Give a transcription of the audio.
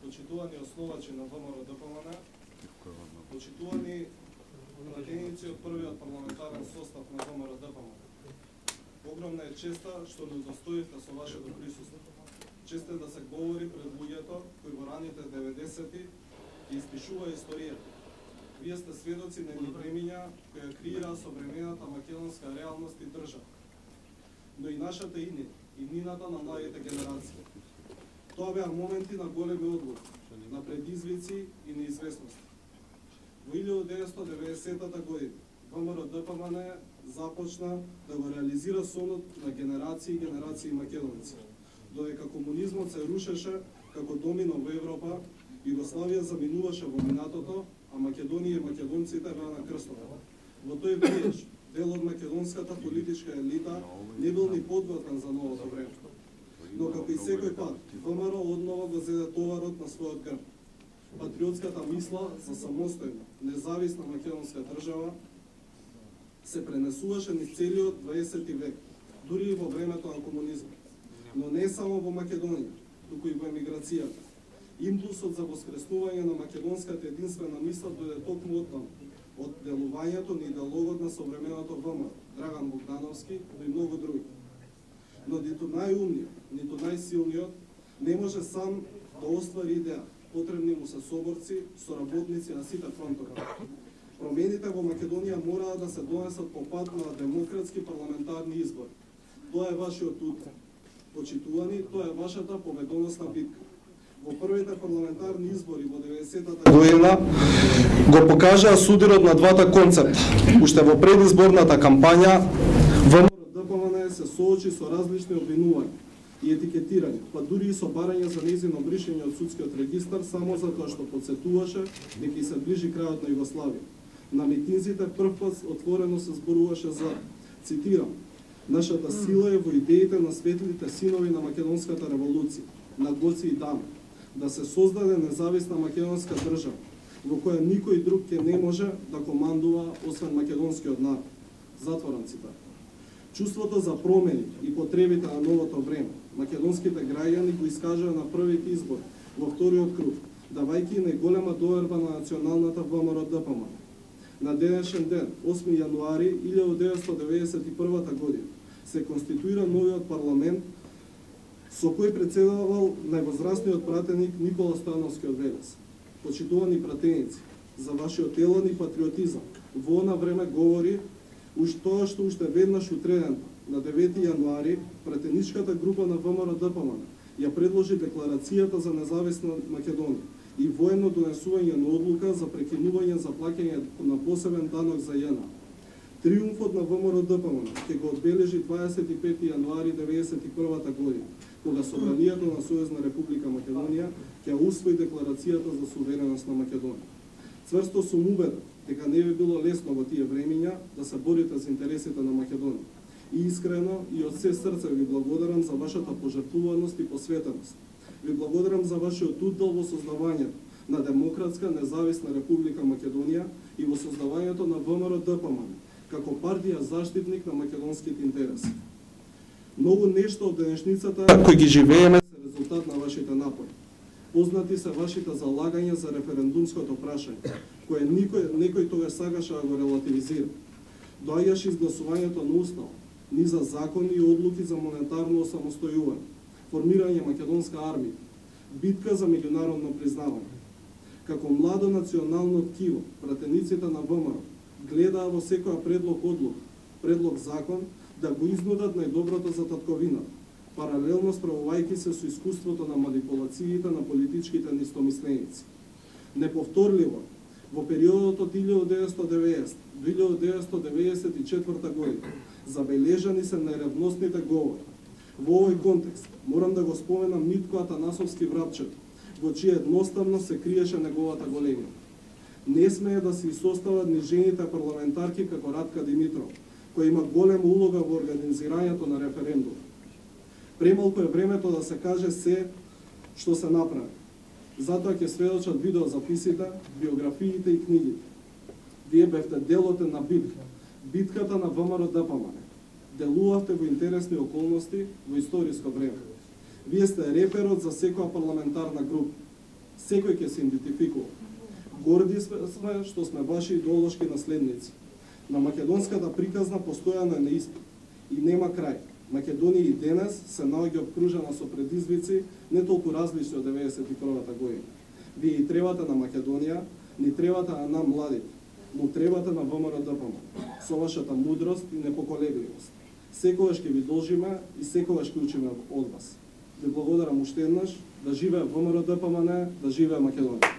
почитувани основачи на ВМРО ДПМН, почитувани пратеници од првиот парламентарен состав на ВМРО ДПМН. Огромна е честа што не удостоивте со вашето присуство. Честа е да се говори пред луѓето кои во раните 90-ти ги испишува историјата. Вие сте сведоци на едни времиња која креира современата македонска реалност и држава, но и нашата иднината на младите генерации. Тоа беа моменти на големи одлуки, на предизвици и неизвестности. Во 1990 година ВМРО ДПМН започна да го реализира сонот на генерации и генерации македонци. Додека комунизмот се рушеше како домино во Европа, Југославија заминуваше во минатото, а Македонија и македонците беа на крстове. Во тој период дел од македонската политичка елита не бил ни подготвен за новото време. Но како и секој пат, ВМРО однова го зеде товарот на својот грб. Патриотската мисла за самостојна, независна македонска држава се пренесуваше низ целиот 20 век, дури и во времето на комунизмот. Но не само во Македонија, туку и во емиграцијата. Импулсот за воскреснување на македонската единствена мисла дојде токму оттаму, од делувањето на идеологот на современото ВМРО, Драган Богдановски, но и многу други. Но ниту најумниот, ниту најсилниот не може сам да оствари идеја. Потребни му се соборци, соработници на сите фронтови. Промените во Македонија мора да се донесат по пат на демократски парламентарни избори. Тоа е вашиот утре. Почитувани, тоа е вашата победоносна битка. Во првите парламентарни избори во 90-та година го покажаа судирот на двата концепта. Уште во предизборната кампања ВМРО ДПМН се соочи со различни обвинувања и етикетирање, па дури и со барање за нејзино бришење од судскиот регистар само затоа што подсетуваше дека се ближи крајот на Југославија. На митинзите првпат отворено се зборуваше за, цитирам, нашата сила е во идеите на светлите синови на македонската револуција, на Гоци и Даме, да се создаде независна македонска држава, во која никој друг ќе не може да командува освен македонскиот народ. Затворам цитат. Чувството за промени и потребите на новото време, македонските граѓани го искажаа на првите избори во вториот круг, давајќи најголема доверба на националната ВМРО ДПМН. На денешен ден, 8 јануари 1991 година, се конституира новиот парламент со кој председавал највозрастниот пратеник Никола Стојановски од Велес. Почитувани пратеници, за вашиот елан и патриотизам, во она време говори тоа што уште веднаш утреден на 9 јануари пратеничката група на ВМРО ДПМН ја предложи декларацијата за независна Македонија и воено донесување на одлука за прекинување за плаќање на посебен данок за JNA. Триумфот на ВМРО ДПМН ќе го одбележи 25 јануари 1991 година, кога Собранието на Сојузна Република Македонија ќе усвои декларацијата за сувереност на Македонија. Цврсто сум убеден дека не би било лесно во тие времиња да се борите за интересите на Македонија. И искрено и од се срце ви благодарам за вашата пожртвуваност и посветеност. Ви благодарам за вашиот удел во создавањето на демократска независна Република Македонија и во создавањето на ВМРО ДПМН, како партија заштитник на македонските интереси. Многу нешто од денешницата кои ги живееме се резултат на вашите напори. Познати се вашите залагања за референдумското прашање, кое некој тогаш сакаше да го релативизира. Доаѓаше изгласувањето на устав, низа закони и одлуки за монетарно осамостојување, формирање македонска армија, битка за меѓународно признавање. Како младо национално ткиво, пратениците на ВМРО гледаа во секоја предлог закон да го изнудат најдоброто за татковината, паралелно справувајќи се со искуството на манипулациите на политичките неистомисленици. Неповторливо, во периодот од 1990 до 1994 година забележани се најревностните говори. Во овој контекст морам да го споменам Митко Атанасовски Врапчето, во чија едноставно се криеше неговата големина. Не смее да се изостават ни жените парламентарки како Радка Димитров, која има голема улога во организирањето на референдум. Премалку е времето да се каже се што се направи. Затоа ќе сведочат видеозаписите, биографиите и книгите. Вие бевте делот на битката на ВМРО ДПМН. Делувавте во интересни околности во историско време. Вие сте реперот за секоја парламентарна група. Секој ќе се идентификува. Горди сме што сме ваши идеолошки наследници. На македонската приказна постојано е на испит и нема крај. Македонија и денес се наоѓа обкружена со предизвици не толку различни од 91-та година. Вие и требате на Македонија, ни требате на нам младите, му требате на ВМРО-ДПМ, со вашата мудрост и непоколебливост. Секогаш ќе ви должиме и секогаш ќе учиме од вас. Ви благодарам уште еднаш, да живее ВМРО-ДПМН, да живее Македонија.